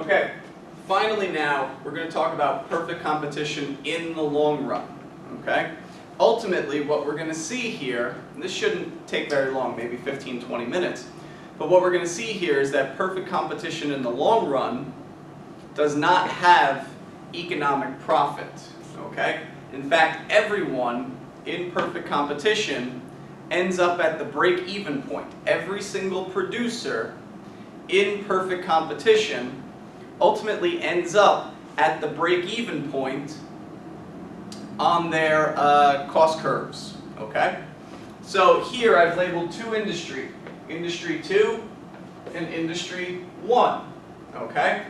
Okay, finally now we're going to talk about perfect competition in the long run. Okay? Ultimately what we're going to see here, and this shouldn't take very long, maybe 15-20 minutes, but what we're going to see here is that perfect competition in the long run does not have economic profit. Okay? In fact, everyone in perfect competition ends up at the break-even point. Every single producer in perfect competition ultimately ends up at the break-even point on their cost curves. Okay? So here I've labeled two industry. Industry 2 and Industry 1. Okay?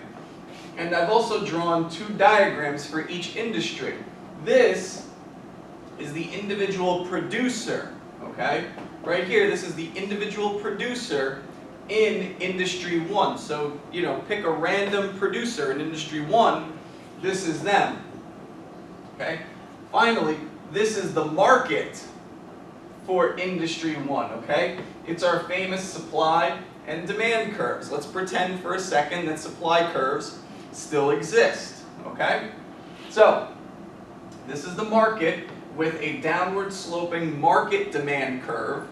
And I've also drawn two diagrams for each industry. This is the individual producer. Okay? Right here, this is the individual producer in Industry 1. So, pick a random producer in Industry 1. This is them. Okay? Finally, this is the market for Industry 1. Okay? It's our famous supply and demand curves. Let's pretend for a second that supply curves still exist. Okay? So, this is the market with a downward sloping market demand curve.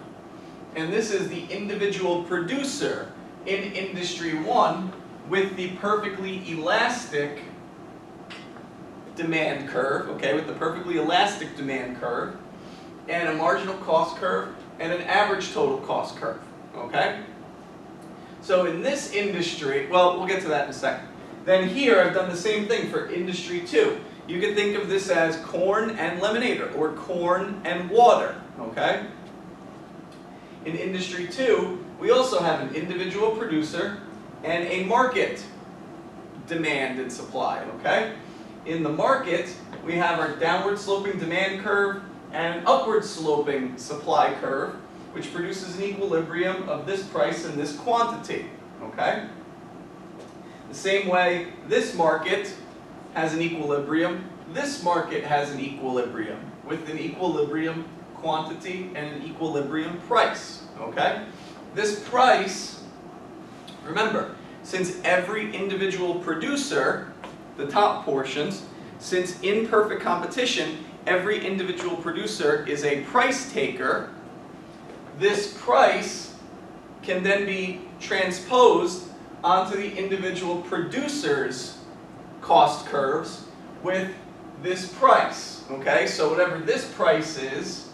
And this is the individual producer in Industry 1 with the perfectly elastic demand curve, okay, with the perfectly elastic demand curve, and a marginal cost curve, and an average total cost curve, okay? So in this industry, well, we'll get to that in a second. Then here, I've done the same thing for Industry 2. You can think of this as corn and lemonade, or corn and water, okay? In Industry 2, we also have an individual producer and a market demand and supply, okay? In the market, we have our downward sloping demand curve and an upward sloping supply curve, which produces an equilibrium of this price and this quantity, okay? The same way this market has an equilibrium, this market has an equilibrium with an equilibrium quantity and an equilibrium price, okay? This price, remember, since every individual producer, the top portions, since in perfect competition, every individual producer is a price taker, this price can then be transposed onto the individual producer's cost curves with this price, okay? So whatever this price is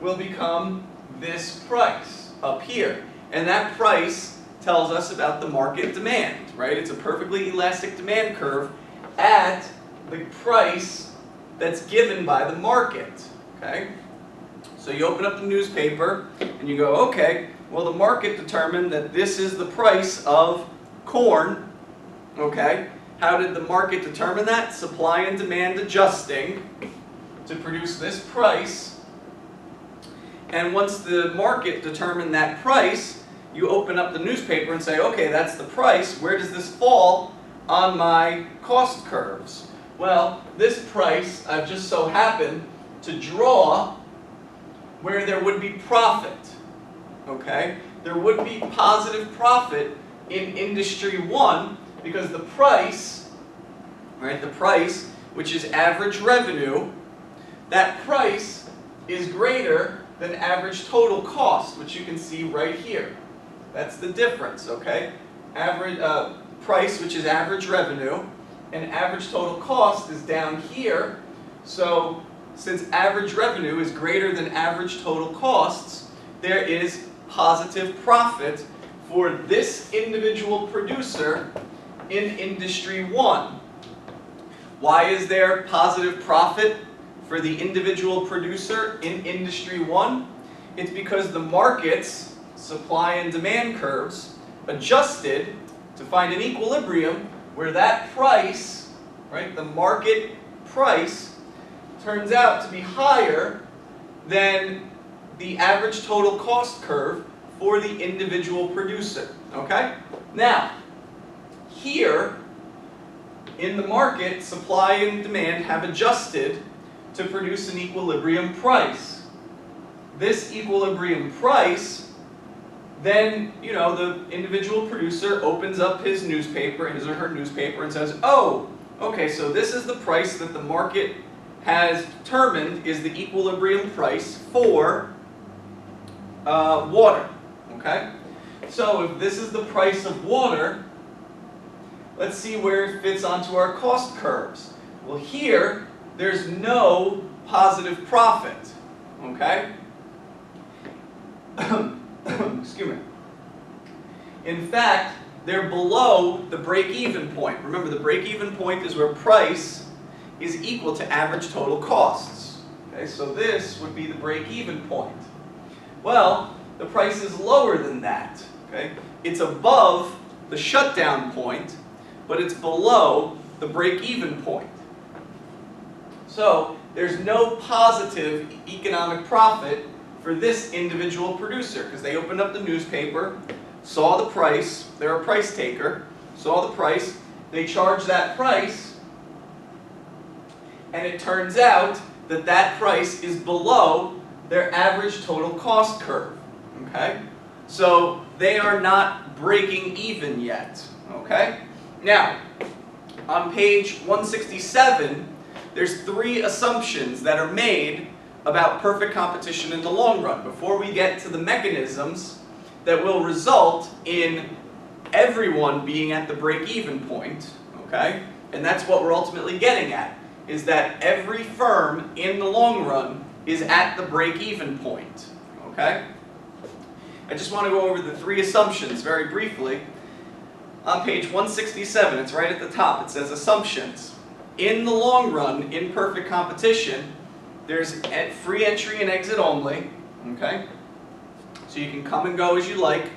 will become this price up here. And that price tells us about the market demand, right? It's a perfectly elastic demand curve at the price that's given by the market, okay? So you open up the newspaper and you go, okay, well the market determined that this is the price of corn, okay? How did the market determine that? Supply and demand adjusting to produce this price. And once the market determined that price, you open up the newspaper and say, okay, that's the price. Where does this fall on my cost curves? Well, this price, I've just so happened to draw where there would be profit, okay? There would be positive profit in Industry 1 because the price, right, the price, which is average revenue, that price is greater than average total cost, which you can see right here. That's the difference, okay? Average price, which is average revenue, and average total cost is down here. So since average revenue is greater than average total costs, there is positive profit for this individual producer in Industry 1. Why is there positive profit for the individual producer in Industry 1? It's because the market's supply and demand curves adjusted to find an equilibrium where that price, right, the market price, turns out to be higher than the average total cost curve for the individual producer, okay? Now, here in the market, supply and demand have adjusted to produce an equilibrium price. This equilibrium price then, the individual producer opens up his newspaper, his or her newspaper, and says, oh, okay, so this is the price that the market has determined is the equilibrium price for water, okay? So if this is the price of water, let's see where it fits onto our cost curves. Well, here, there's no positive profit, okay? Excuse me. In fact, they're below the break-even point. Remember, the break-even point is where price is equal to average total costs. Okay, so this would be the break-even point. Well, the price is lower than that. Okay? It's above the shutdown point, but it's below the break-even point. So there's no positive economic profit for this individual producer because they opened up the newspaper, saw the price, they're a price taker, saw the price, they charged that price, and it turns out that that price is below their average total cost curve. Okay? So they are not breaking even yet. Okay? Now, on page 167, there's 3 assumptions that are made about perfect competition in the long run before we get to the mechanisms that will result in everyone being at the break-even point, okay? And that's what we're ultimately getting at, is that every firm in the long run is at the break-even point, okay? I just want to go over the 3 assumptions very briefly. On page 167, it's right at the top, it says assumptions. In the long run, in perfect competition, there's free entry and exit only, okay? So you can come and go as you like.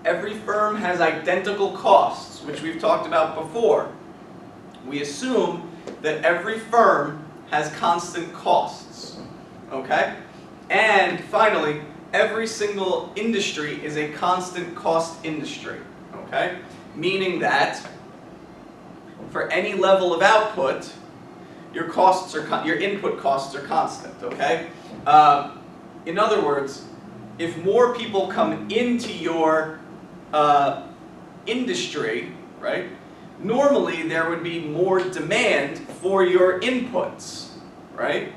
Every firm has identical costs, which we've talked about before. We assume that every firm has constant costs, okay? And finally, every single industry is a constant cost industry, okay? Meaning that for any level of output, your input costs are constant, okay? In other words, if more people come into your industry, right, normally there would be more demand for your inputs, right?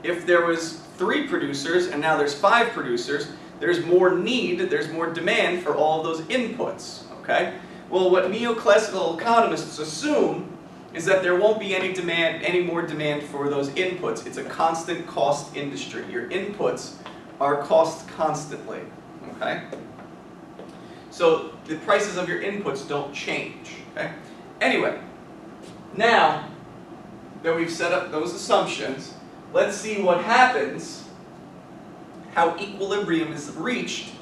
If there was 3 producers and now there's 5 producers, there's more need, there's more demand for all of those inputs, okay? Well, what neoclassical economists assume is that there won't be any more demand for those inputs. It's a constant cost industry. Your inputs are cost constantly, okay? So the prices of your inputs don't change, okay? Anyway, now that we've set up those assumptions, let's see what happens, how equilibrium is reached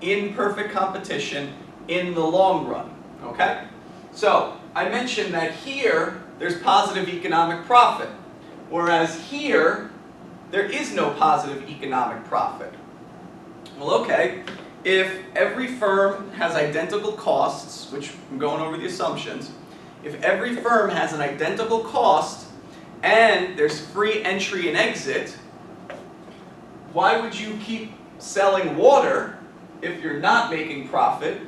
in perfect competition in the long run, okay? So, I mentioned that here, there's positive economic profit, whereas here, there is no positive economic profit. Well, okay, if every firm has identical costs, which I'm going over the assumptions, if every firm has an identical cost, and there's free entry and exit, why would you keep selling water if you're not making profit?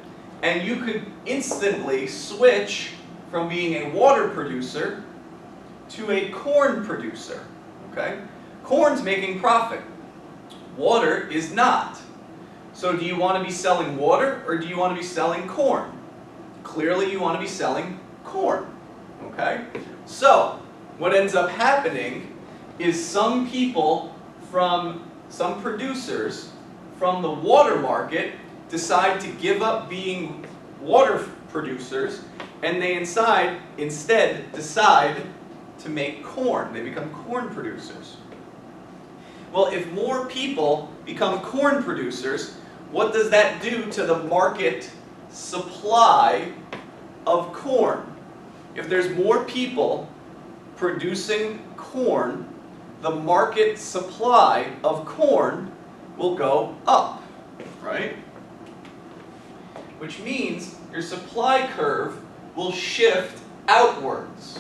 And you could instantly switch from being a water producer to a corn producer, okay? Corn's making profit. Water is not. So do you want to be selling water or do you want to be selling corn? Clearly you want to be selling corn, okay? So what ends up happening is some producers from the water market decide to give up being water producers and they instead decide to make corn. They become corn producers. Well, if more people become corn producers, what does that do to the market supply of corn? If there's more people producing corn, the market supply of corn will go up, right? Which means your supply curve will shift outwards.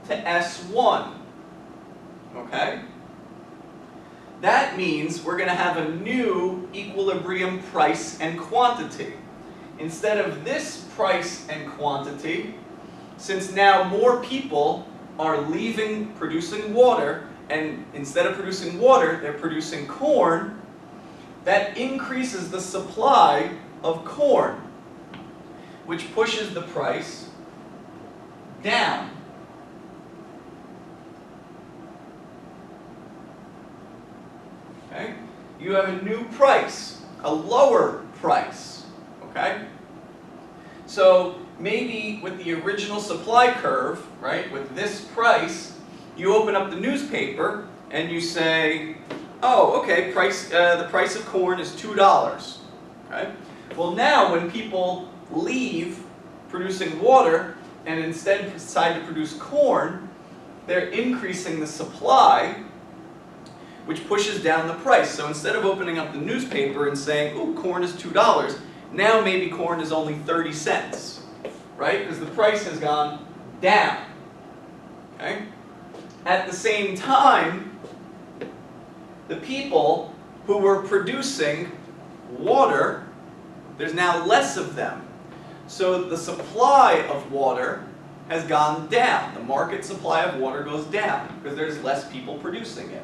to S1. Okay? That means we're going to have a new equilibrium price and quantity. Instead of this price and quantity, since now more people are leaving producing water, and instead of producing water, they're producing corn, that increases the supply of corn, which pushes the price down. Okay? You have a new price, a lower price. Okay? So maybe with the original supply curve, right, with this price, you open up the newspaper and you say, oh, okay, the price of corn is $2. Okay? Well, now when people leave producing water and instead decide to produce corn, they're increasing the supply, which pushes down the price. So instead of opening up the newspaper and saying, ooh, corn is $2, now maybe corn is only 30 cents, right? Because the price has gone down. Okay? At the same time, the people who were producing water, there's now less of them. So the supply of water has gone down. The market supply of water goes down because there's less people producing it.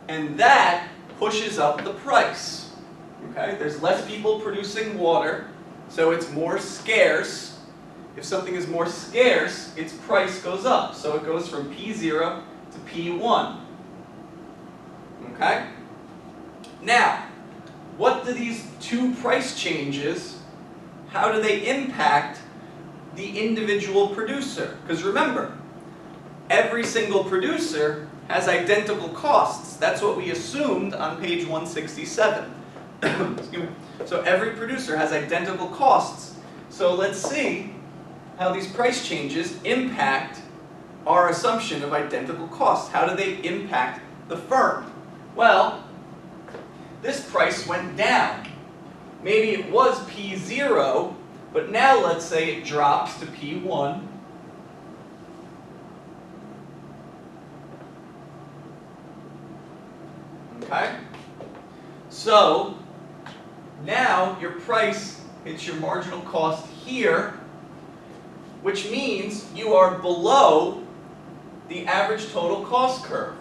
And that pushes up the price. Okay? There's less people producing water, so it's more scarce. If something is more scarce, its price goes up. So it goes from P0 to P1. Okay? Now, what do these two price changes, how do they impact the individual producer? Because remember, every single producer has identical costs. That's what we assumed on page 167. Excuse me. So every producer has identical costs. So let's see how these price changes impact our assumption of identical costs. How do they impact the firm? Well, this price went down. Maybe it was P0, but now let's say it drops to P1. Okay? So, now your price hits your marginal cost here, which means you are below the average total cost curve.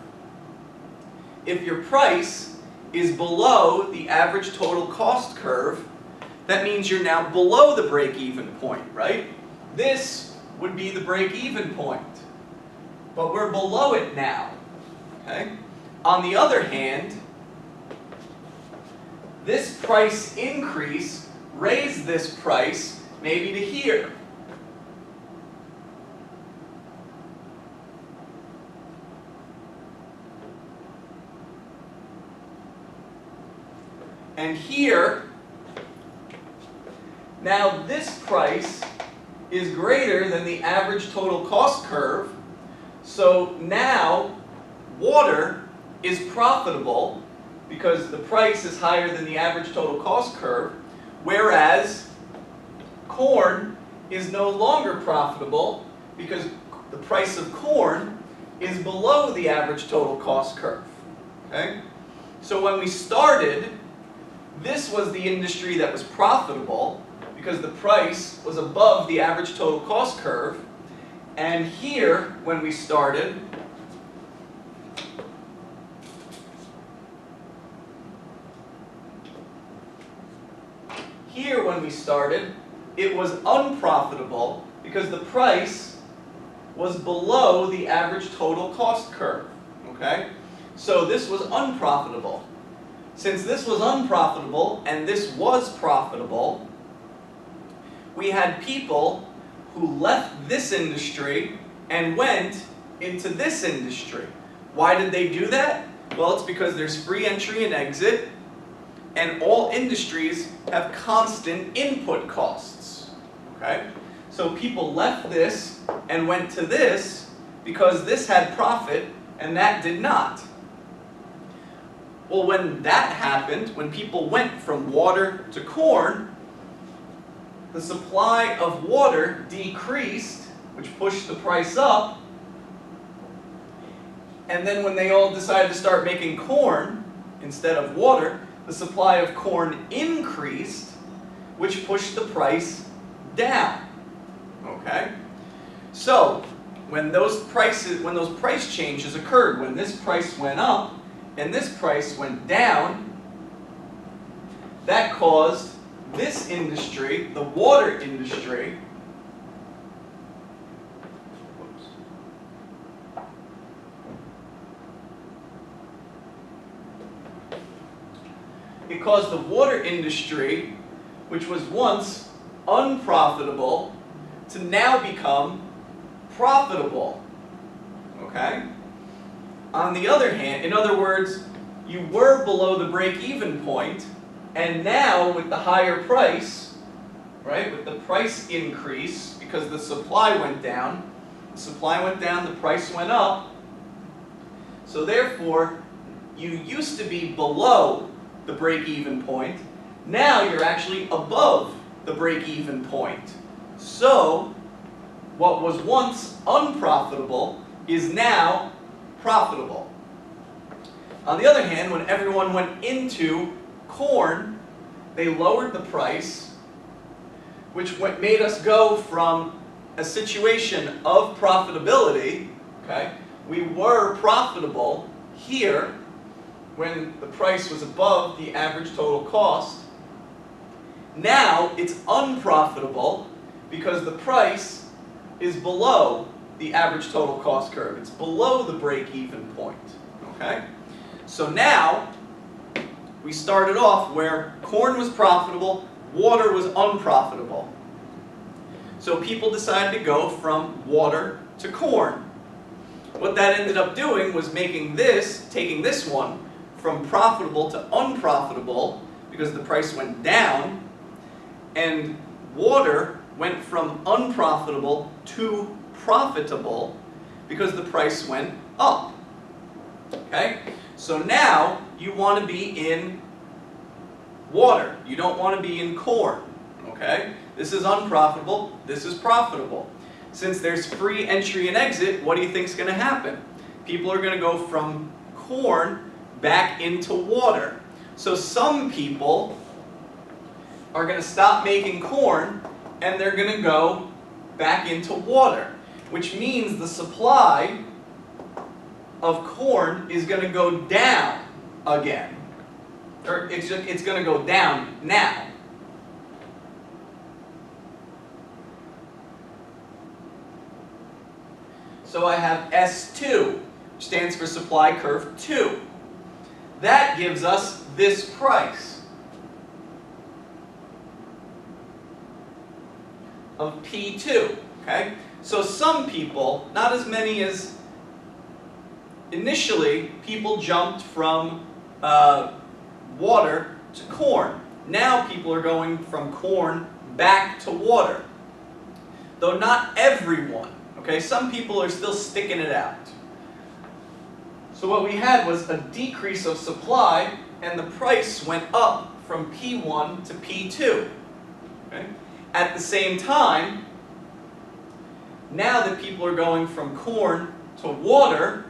If your price is below the average total cost curve, that means you're now below the break-even point, right? This would be the break-even point, but we're below it now. Okay? On the other hand, this price increase raised this price maybe to here. And here, now this price is greater than the average total cost curve, so now water is profitable because the price is higher than the average total cost curve, whereas corn is no longer profitable because the price of corn is below the average total cost curve. Okay? So when we started, this was the industry that was profitable because the price was above the average total cost curve. And here, when we started, it was unprofitable because the price was below the average total cost curve. Okay? So this was unprofitable. Since this was unprofitable and this was profitable, we had people who left this industry and went into this industry. Why did they do that? Well, it's because there's free entry and exit, and all industries have constant input costs. Okay? So people left this and went to this because this had profit and that did not. Well, when that happened, when people went from water to corn, the supply of water decreased, which pushed the price up. And then when they all decided to start making corn instead of water, the supply of corn increased, which pushed the price down. Okay? So, when those price changes occurred, when this price went up and this price went down, that caused this industry, the water industry, it caused the water industry, which was once unprofitable, to now become profitable. Okay? On the other hand, in other words, you were below the break-even point, and now with the higher price, right, with the price increase, because the supply went down, the price went up, so therefore, you used to be below the break-even point, now you're actually above the break-even point. So, what was once unprofitable is now profitable. On the other hand, when everyone went into corn, they lowered the price, which made us go from a situation of profitability, okay? We were profitable here when the price was above the average total cost. Now it's unprofitable because the price is below the average total cost curve. It's below the break-even point, okay? So now, we started off where corn was profitable, water was unprofitable. So people decided to go from water to corn. What that ended up doing was taking this one from profitable to unprofitable because the price went down, and water went from unprofitable to profitable because the price went up. Okay? So now you want to be in water. You don't want to be in corn. Okay? This is unprofitable. This is profitable. Since there's free entry and exit, what do you think is going to happen? People are going to go from corn back into water. So some people are going to stop making corn and they're going to go back into water, which means the supply of corn is going to go down again. Or it's going to go down now. So I have S2, which stands for supply curve 2. That gives us this price of P2. Okay? So some people, not as many as initially, people jumped from water to corn. Now people are going from corn back to water. Though not everyone. Okay? Some people are still sticking it out. So what we had was a decrease of supply, and the price went up from P1 to P2. Okay? At the same time, now that people are going from corn to water,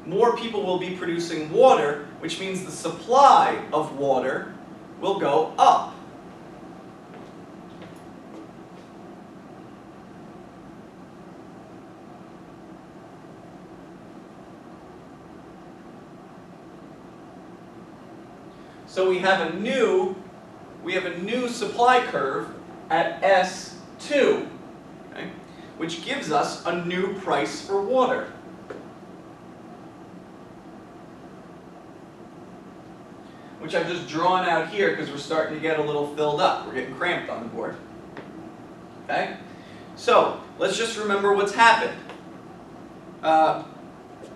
more people will be producing water, which means the supply of water will go up. So we have a new supply curve at S2, okay, which gives us a new price for water. Which I've just drawn out here because we're starting to get a little filled up. We're getting cramped on the board. Okay? So, let's just remember what's happened.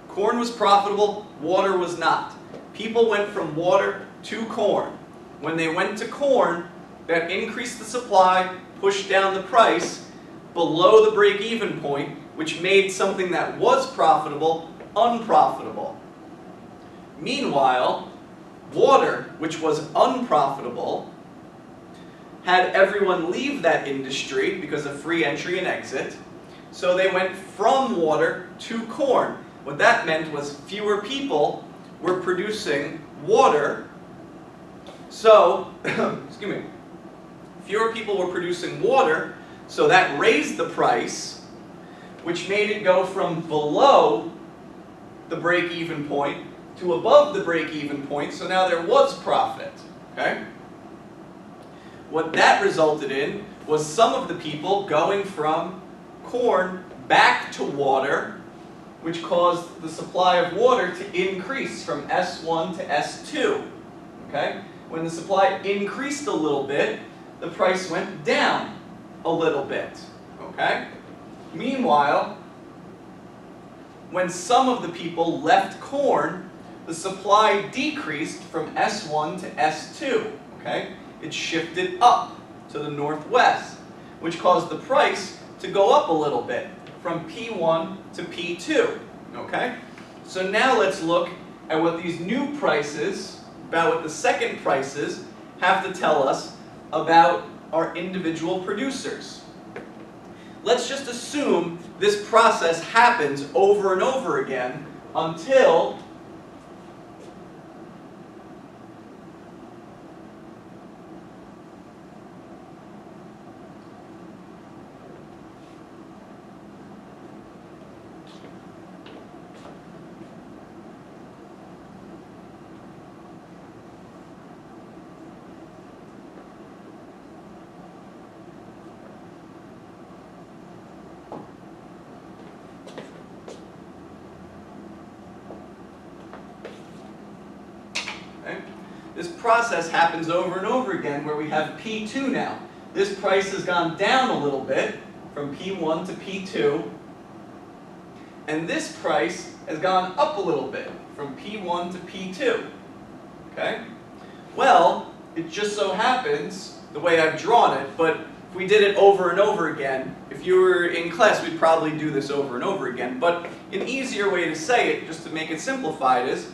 Corn was profitable, water was not. People went from water to corn. When they went to corn, that increased the supply, pushed down the price below the break-even point, which made something that was profitable unprofitable. Meanwhile, water, which was unprofitable, had everyone leave that industry because of free entry and exit. So they went from water to corn. What that meant was fewer people were producing water. So, excuse me, fewer people were producing water, so that raised the price, which made it go from below the break-even point to above the break-even point, so now there was profit, okay? What that resulted in was some of the people going from corn back to water, which caused the supply of water to increase from S1 to S2, okay? When the supply increased a little bit, the price went down a little bit, okay? Meanwhile, when some of the people left corn, the supply decreased from S1 to S2, okay? It shifted up to the northwest, which caused the price to go up a little bit from P1 to P2, okay? So now let's look at what these new prices, about what the second prices, have to tell us about our individual producers. Let's just assume this process happens over and over again until this process happens over and over again where we have P2 now. This price has gone down a little bit from P1 to P2, and this price has gone up a little bit from P1 to P2, okay? Well, it just so happens, the way I've drawn it, but if we did it over and over again, if you were in class, we'd probably do this over and over again, but an easier way to say it, just to make it simplified, is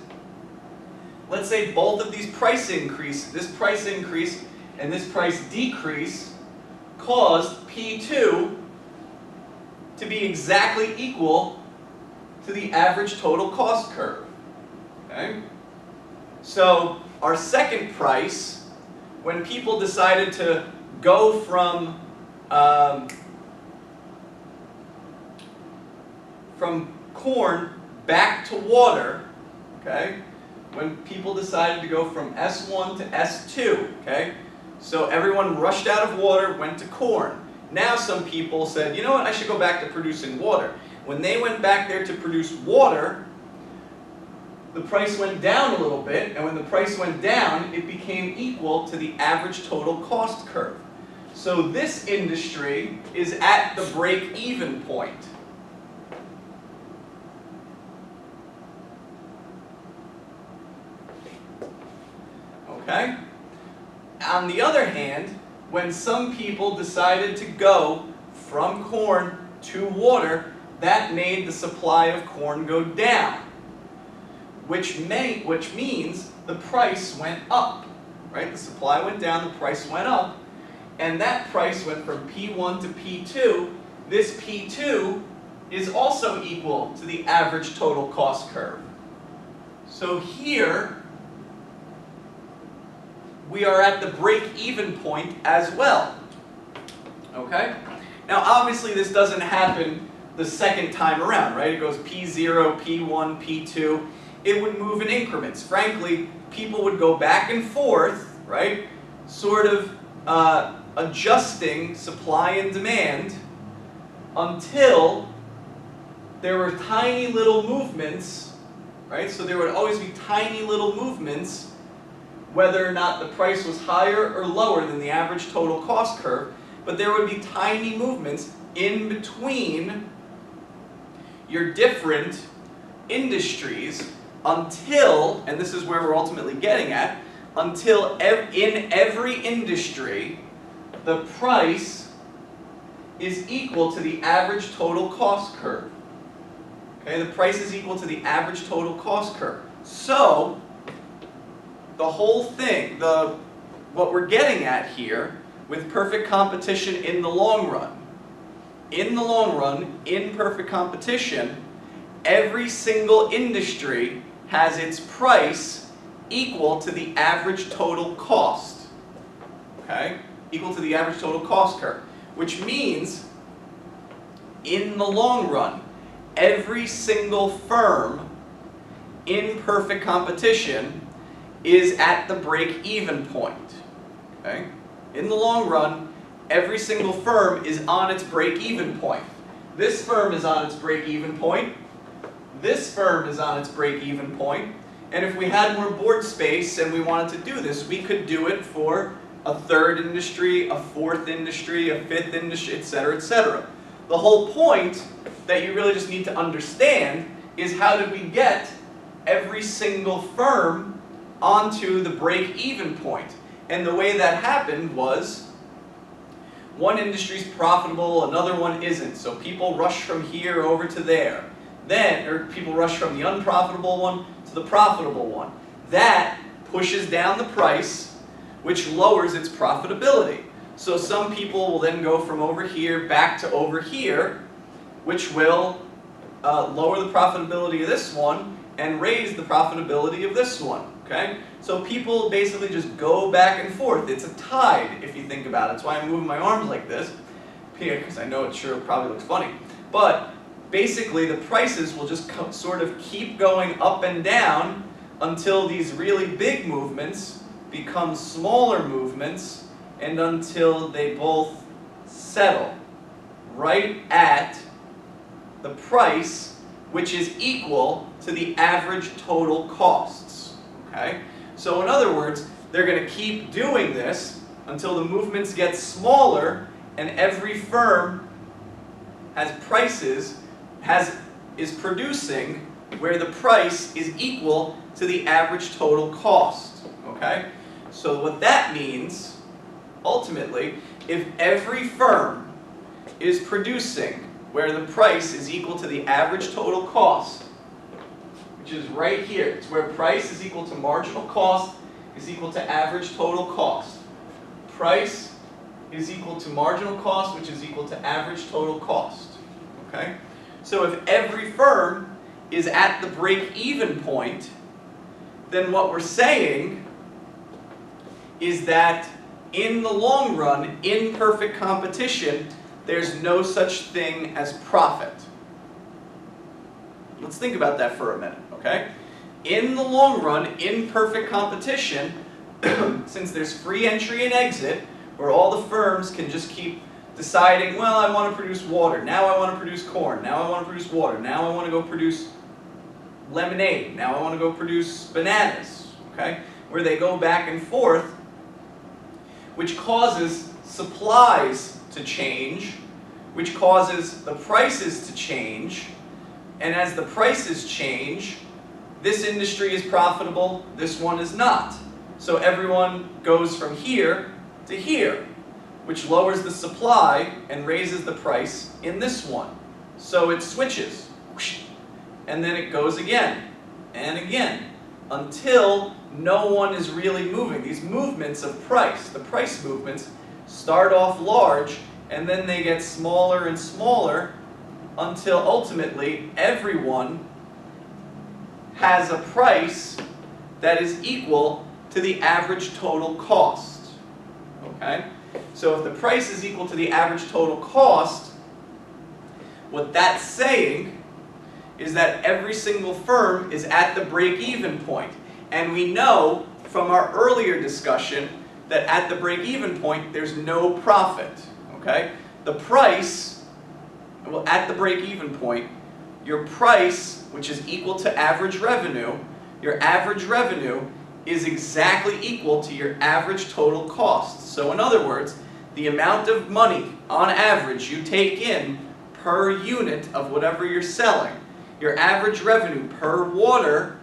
let's say both of these price increases, this price increase and this price decrease, caused P2 to be exactly equal to the average total cost curve. Okay? So our second price, when people decided to go from corn back to water, okay? When people decided to go from S1 to S2, okay? So everyone rushed out of water, went to corn. Now some people said, you know what, I should go back to producing water. When they went back there to produce water, the price went down a little bit, and when the price went down, it became equal to the average total cost curve. So this industry is at the break-even point. Okay? On the other hand, when some people decided to go from corn to water, that made the supply of corn go down, which means the price went up, right? The supply went down, the price went up, and that price went from P1 to P2. This P2 is also equal to the average total cost curve. So here, we are at the break-even point as well, okay? Now obviously this doesn't happen the second time around, right? It goes P0, P1, P2. It would move in increments. Frankly, people would go back and forth, right? Sort of adjusting supply and demand until there were tiny little movements, right? So there would always be tiny little movements whether or not the price was higher or lower than the average total cost curve, but there would be tiny movements in between your different industries until, and this is where we're ultimately getting at, until in every industry, the price is equal to the average total cost curve. Okay, the price is equal to the average total cost curve. So, the whole thing, what we're getting at here with perfect competition in the long run, in perfect competition, every single industry has its price equal to the average total cost. Okay? Equal to the average total cost curve. Which means, in the long run, every single firm in perfect competition is at the break-even point. Okay? In the long run, every single firm is on its break-even point. This firm is on its break-even point. This firm is on its break-even point. And if we had more board space and we wanted to do this, we could do it for a third industry, a fourth industry, a fifth industry, etc., etc. The whole point that you really just need to understand is how did we get every single firm onto the break-even point. And the way that happened was one industry's profitable, another one isn't. So people rush from here over to there. Or people rush from the unprofitable one to the profitable one. That pushes down the price, which lowers its profitability. So some people will then go from over here back to over here, which will lower the profitability of this one and raise the profitability of this one. Okay? So people basically just go back and forth. It's a tide, if you think about it. That's why I'm moving my arms like this, because I know it sure probably looks funny. But basically, the prices will just sort of keep going up and down until these really big movements become smaller movements and until they both settle right at the price, which is equal to the average total costs. Okay? So in other words, they're going to keep doing this until the movements get smaller and every firm has prices is producing where the price is equal to the average total cost. Okay? So what that means, ultimately, if every firm is producing where the price is equal to the average total cost, which is right here, it's where price is equal to marginal cost is equal to average total cost. Price is equal to marginal cost, which is equal to average total cost. Okay? So if every firm is at the break-even point, then what we're saying is that in the long run, in perfect competition, there's no such thing as profit. Let's think about that for a minute, okay? In the long run, in perfect competition, since there's free entry and exit, where all the firms can just keep deciding, well, I want to produce water, now I want to produce corn, now I want to produce water, now I want to go produce lemonade, now I want to go produce bananas, okay? Where they go back and forth, which causes supplies to change, which causes the prices to change, and as the prices change, this industry is profitable, this one is not. So everyone goes from here to here, which lowers the supply and raises the price in this one. So it switches, and then it goes again and again, until no one is really moving. These movements of price, the price movements, start off large, and then they get smaller and smaller until ultimately everyone has a price that is equal to the average total cost. Okay? So if the price is equal to the average total cost, what that's saying is that every single firm is at the break-even point. And we know from our earlier discussion that at the break-even point, there's no profit. Okay? The price, well, at the break-even point, your price, which is equal to average revenue, your average revenue is exactly equal to your average total cost. So in other words, the amount of money, on average, you take in per unit of whatever you're selling, your average revenue per water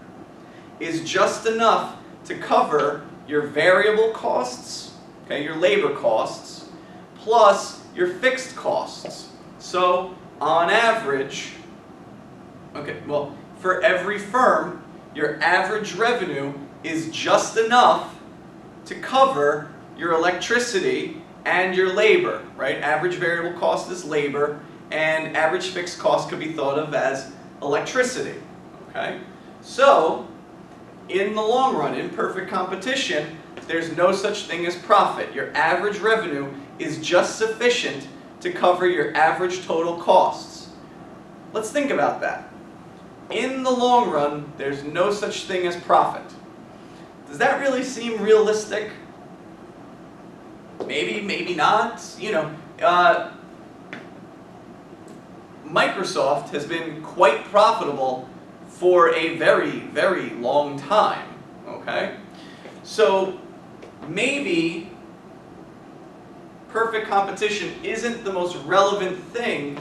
is just enough to cover your variable costs, okay, your labor costs, plus your fixed costs. So, on average, Okay, well, for every firm, your average revenue is just enough to cover your electricity and your labor, right? Average variable cost is labor, and average fixed cost could be thought of as electricity, okay? So, in the long run, in perfect competition, there's no such thing as profit. Your average revenue is just sufficient to cover your average total costs. Let's think about that. In the long run, there's no such thing as profit. Does that really seem realistic? Maybe, maybe not. You know, Microsoft has been quite profitable for a very, very long time, okay? So maybe perfect competition isn't the most relevant thing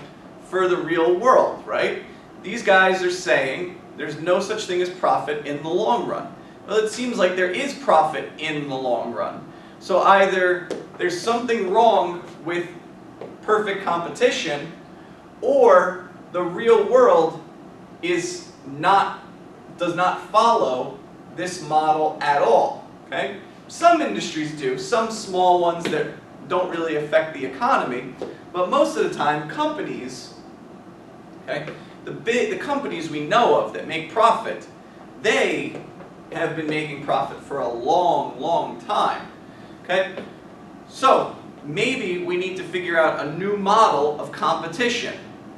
for the real world, right? These guys are saying there's no such thing as profit in the long run. Well, it seems like there is profit in the long run. So either there's something wrong with perfect competition, or the real world does not follow this model at all, okay? Some industries do, some small ones that don't really affect the economy, but most of the time companies, okay, the companies we know of that make profit, they have been making profit for a long, long time, okay? So maybe we need to figure out a new model of competition,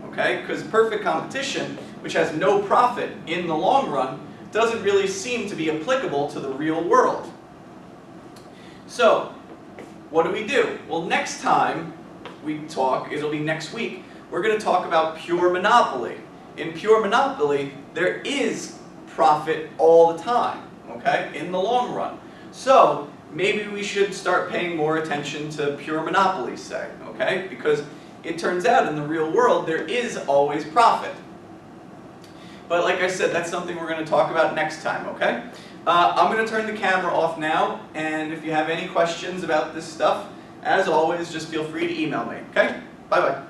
okay? Because perfect competition, which has no profit in the long run, doesn't really seem to be applicable to the real world. So, what do? Well, next time we talk, it'll be next week, we're going to talk about pure monopoly. In pure monopoly, there is profit all the time, okay, in the long run. So, maybe we should start paying more attention to pure monopoly, say, okay? Because it turns out in the real world, there is always profit. But like I said, that's something we're going to talk about next time, okay? I'm going to turn the camera off now, and if you have any questions about this stuff, as always, just feel free to email me, okay? Bye-bye.